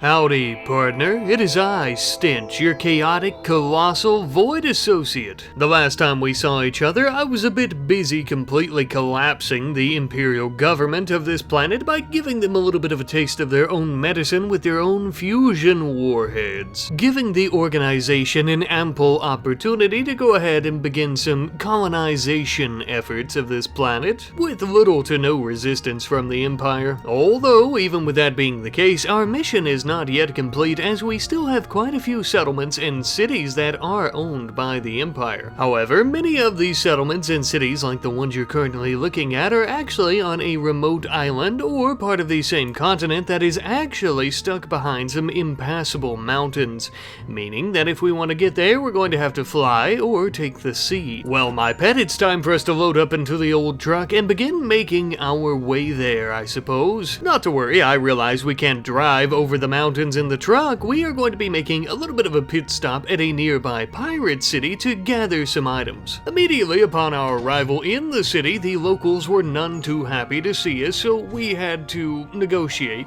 Howdy, partner. It is I, Stench, your chaotic, colossal void associate. The last time we saw each other, I was a bit busy completely collapsing the imperial government of this planet by giving them a little bit of a taste of their own medicine with their own fusion warheads, giving the organization an ample opportunity to go ahead and begin some colonization efforts of this planet, with little to no resistance from the Empire. Although, even with that being the case, our mission is not yet complete, as we still have quite a few settlements and cities that are owned by the Empire. However, many of these settlements and cities, like the ones you're currently looking at, are actually on a remote island or part of the same continent that is actually stuck behind some impassable mountains, meaning that if we want to get there, we're going to have to fly or take the sea. Well, my pet, it's time for us to load up into the old truck and begin making our way there, I suppose. Not to worry, I realize we can't drive over the mountains in the truck. We are going to be making a little bit of a pit stop at a nearby pirate city to gather some items. Immediately upon our arrival in the city, the locals were none too happy to see us, so we had to negotiate.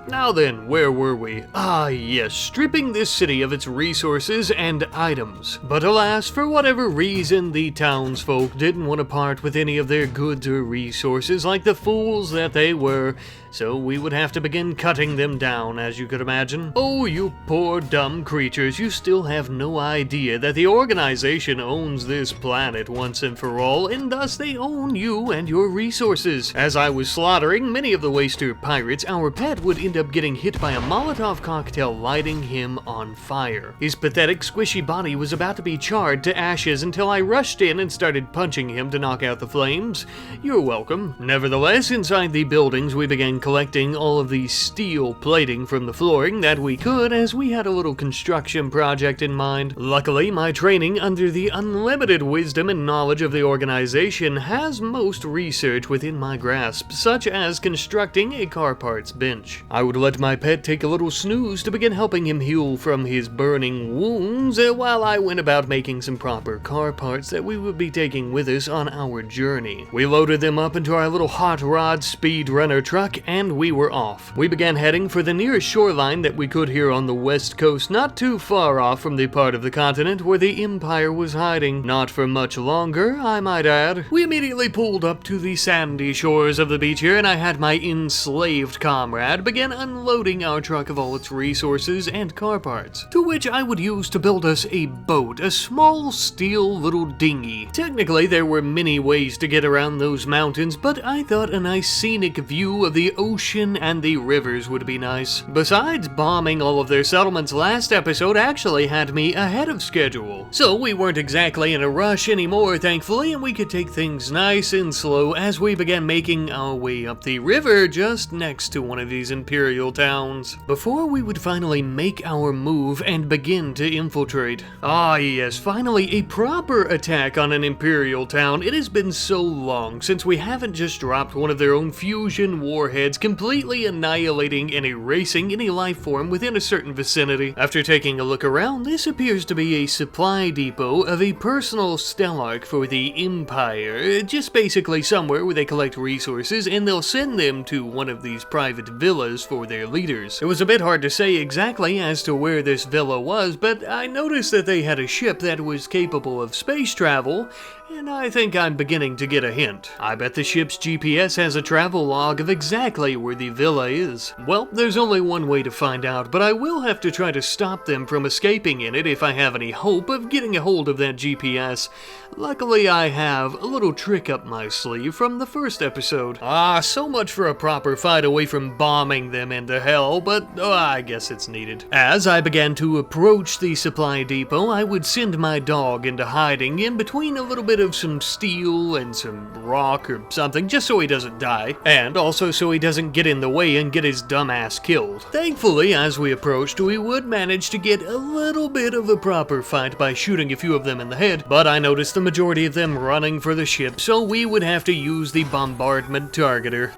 Now then, where were we? Ah yes, stripping this city of its resources and items. But alas, for whatever reason, the townsfolk didn't want to part with any of their goods or resources like the fools that they were, so we would have to begin cutting them down, as you could imagine. Oh, you poor dumb creatures, you still have no idea that the organization owns this planet once and for all, and thus they own you and your resources. As I was slaughtering many of the waster pirates, our pet would end up getting hit by a Molotov cocktail, lighting him on fire. His pathetic, squishy body was about to be charred to ashes until I rushed in and started punching him to knock out the flames. You're welcome. Nevertheless, inside the buildings, we began collecting all of the steel plating from the flooring that we could, as we had a little construction project in mind. Luckily, my training under the unlimited wisdom and knowledge of the organization has most research within my grasp, such as constructing a car parts bench. I would let my pet take a little snooze to begin helping him heal from his burning wounds, while I went about making some proper car parts that we would be taking with us on our journey. We loaded them up into our little hot rod speedrunner truck, and we were off. We began heading for the nearest shoreline that we could here on the west coast, not too far off from the part of the continent where the Empire was hiding. Not for much longer, I might add. We immediately pulled up to the sandy shores of the beach here, and I had my enslaved comrade begin unloading our truck of all its resources and car parts, to which I would use to build us a boat, a small steel little dinghy. Technically, there were many ways to get around those mountains, but I thought a nice scenic view of the ocean and the rivers would be nice. Besides, bombing all of their settlements last episode actually had me ahead of schedule, so we weren't exactly in a rush anymore, thankfully, and we could take things nice and slow as we began making our way up the river just next to one of these imperial towns, before we would finally make our move and begin to infiltrate. Ah yes, finally a proper attack on an imperial town. It has been so long since we haven't just dropped one of their own fusion warheads, completely annihilating and erasing any life form within a certain vicinity. After taking a look around, this appears to be a supply depot of a personal stellarch for the Empire, just basically somewhere where they collect resources and they'll send them to one of these private villas for their leaders. It was a bit hard to say exactly as to where this villa was, but I noticed that they had a ship that was capable of space travel, and I think I'm beginning to get a hint. I bet the ship's GPS has a travel log of exactly where the villa is. Well, there's only one way to find out, but I will have to try to stop them from escaping in it if I have any hope of getting a hold of that GPS. Luckily, I have a little trick up my sleeve from the first episode. Ah, so much for a proper fight away from bombing them into hell, but I guess it's needed. As I began to approach the supply depot, I would send my dog into hiding in between a little bit of some steel and some rock or something, just so he doesn't die, and also so he doesn't get in the way and get his dumb ass killed. Thankfully, as we approached, we would manage to get a little bit of a proper fight by shooting a few of them in the head, but I noticed the majority of them running for the ship, so we would have to use the bombardment targeter.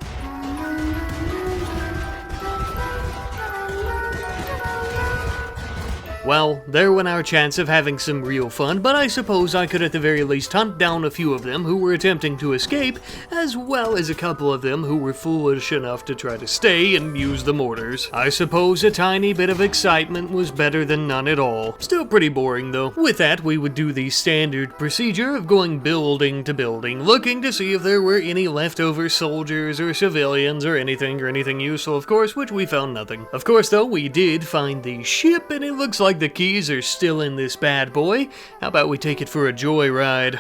Well, there went our chance of having some real fun, but I suppose I could at the very least hunt down a few of them who were attempting to escape, as well as a couple of them who were foolish enough to try to stay and use the mortars. I suppose a tiny bit of excitement was better than none at all. Still pretty boring though. With that, we would do the standard procedure of going building to building, looking to see if there were any leftover soldiers or civilians or anything useful, of course, which we found nothing. Of course though, we did find the ship, and it looks like the keys are still in this bad boy. How about we take it for a joyride?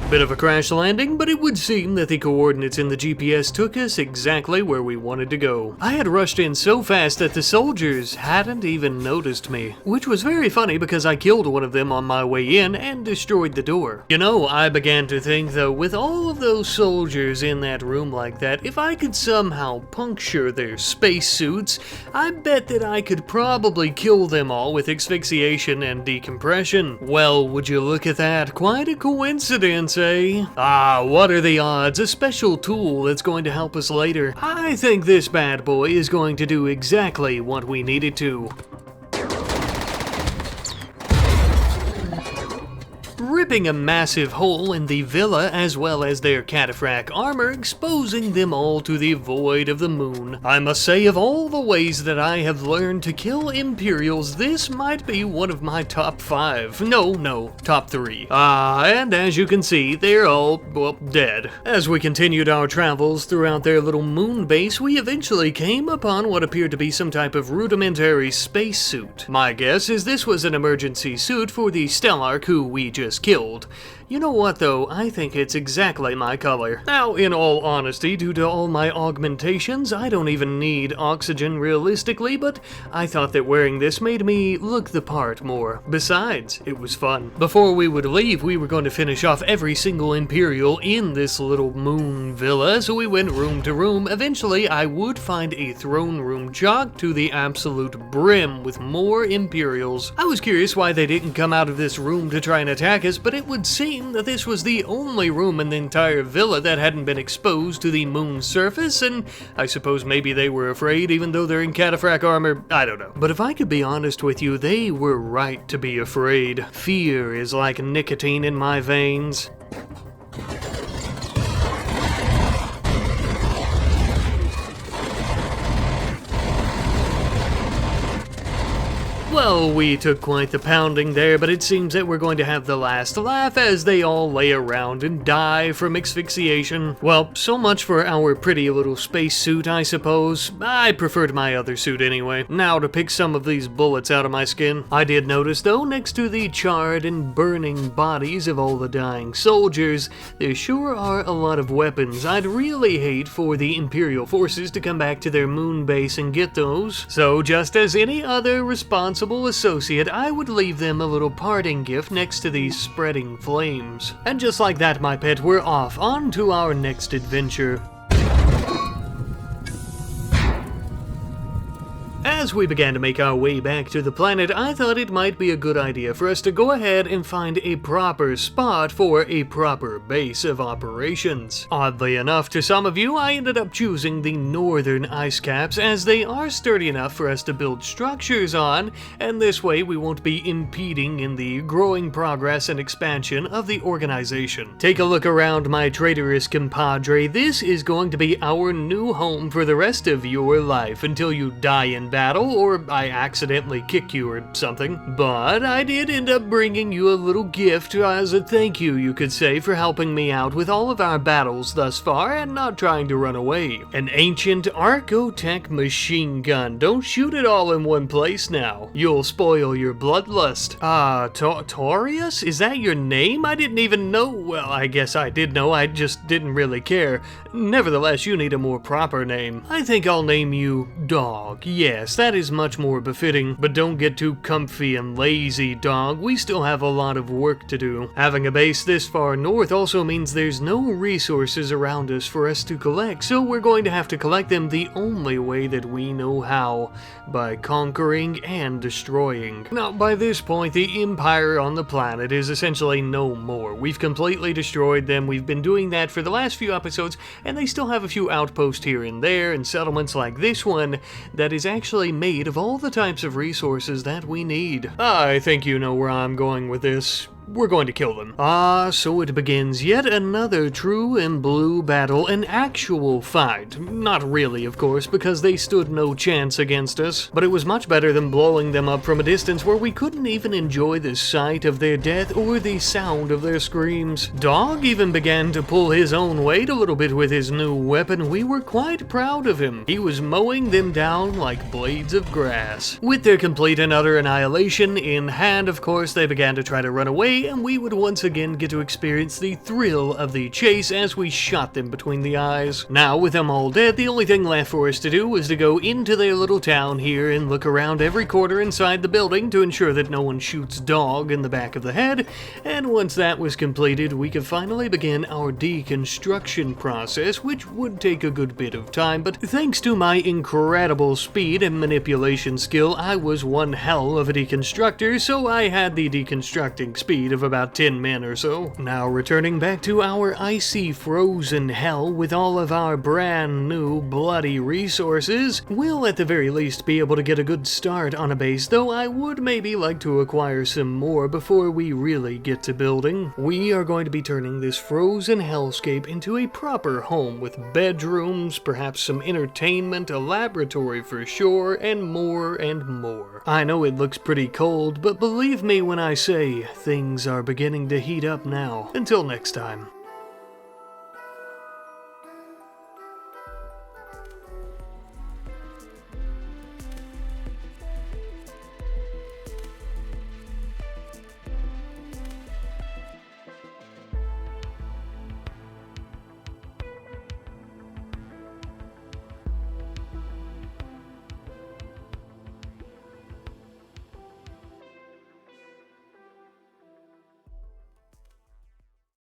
Bit of a crash landing, but it would seem that the coordinates in the GPS took us exactly where we wanted to go. I had rushed in so fast that the soldiers hadn't even noticed me, which was very funny because I killed one of them on my way in and destroyed the door. You know, I began to think though, with all of those soldiers in that room like that, if I could somehow puncture their spacesuits, I bet that I could probably kill them all with asphyxiation and decompression. Well, would you look at that? Quite a coincidence, eh? Ah, what are the odds? A special tool that's going to help us later. I think this bad boy is going to do exactly what we need it to. Ripping a massive hole in the villa as well as their cataphract armor, exposing them all to the void of the moon. I must say, of all the ways that I have learned to kill Imperials, this might be one of my top 5. No, top 3. And as you can see, they're all, well, dead. As we continued our travels throughout their little moon base, we eventually came upon what appeared to be some type of rudimentary spacesuit. My guess is this was an emergency suit for the Stellark who we just killed. You know what though, I think it's exactly my color. Now, in all honesty, due to all my augmentations, I don't even need oxygen realistically, but I thought that wearing this made me look the part more. Besides, it was fun. Before we would leave, we were going to finish off every single Imperial in this little moon villa, so we went room to room. Eventually, I would find a throne room chock to the absolute brim with more Imperials. I was curious why they didn't come out of this room to try and attack us, but it would seem that this was the only room in the entire villa that hadn't been exposed to the moon's surface, and I suppose maybe they were afraid even though they're in cataphract armor. I don't know. But if I could be honest with you, they were right to be afraid. Fear is like nicotine in my veins. Well, we took quite the pounding there, but it seems that we're going to have the last laugh as they all lay around and die from asphyxiation. Well, so much for our pretty little spacesuit, I suppose. I preferred my other suit anyway. Now to pick some of these bullets out of my skin. I did notice though, next to the charred and burning bodies of all the dying soldiers, there sure are a lot of weapons. I'd really hate for the Imperial forces to come back to their moon base and get those. So just as any other responsible associate, I would leave them a little parting gift next to these spreading flames. And just like that, my pet, we're off on to our next adventure. As we began to make our way back to the planet, I thought it might be a good idea for us to go ahead and find a proper spot for a proper base of operations. Oddly enough, to some of you, I ended up choosing the northern ice caps as they are sturdy enough for us to build structures on, and this way we won't be impeding in the growing progress and expansion of the organization. Take a look around, my traitorous compadre. This is going to be our new home for the rest of your life until you die in battle or I accidentally kick you or something. But I did end up bringing you a little gift as a thank you, you could say, for helping me out with all of our battles thus far and not trying to run away. An ancient Archotech machine gun. Don't shoot it all in one place now. You'll spoil your bloodlust. Taurius? Is that your name? I didn't even know. Well, I guess I did know, I just didn't really care. Nevertheless, you need a more proper name. I think I'll name you Dog. Yes, that is much more befitting. But don't get too comfy and lazy, dog. We still have a lot of work to do. Having a base this far north also means there's no resources around us for us to collect, so we're going to have to collect them the only way that we know how, by conquering and destroying. Now, by this point, the empire on the planet is essentially no more. We've completely destroyed them. We've been doing that for the last few episodes, and they still have a few outposts here and there, and settlements like this one that is actually made of all the types of resources that we need. I think you know where I'm going with this. We're going to kill them. So it begins yet another true and blue battle, an actual fight. Not really, of course, because they stood no chance against us, but it was much better than blowing them up from a distance where we couldn't even enjoy the sight of their death or the sound of their screams. Dog even began to pull his own weight a little bit with his new weapon. We were quite proud of him. He was mowing them down like blades of grass. With their complete and utter annihilation in hand, of course, they began to try to run away, and we would once again get to experience the thrill of the chase as we shot them between the eyes. Now, with them all dead, the only thing left for us to do was to go into their little town here and look around every corner inside the building to ensure that no one shoots Dog in the back of the head, and once that was completed, we could finally begin our deconstruction process, which would take a good bit of time, but thanks to my incredible speed and manipulation skill, I was one hell of a deconstructor, so I had the deconstructing speed of about 10 men or so. Now returning back to our icy frozen hell with all of our brand new bloody resources, we'll at the very least be able to get a good start on a base, though I would maybe like to acquire some more before we really get to building. We are going to be turning this frozen hellscape into a proper home with bedrooms, perhaps some entertainment, a laboratory for sure, and more and more. I know it looks pretty cold, but believe me when I say things are beginning to heat up now. Until next time.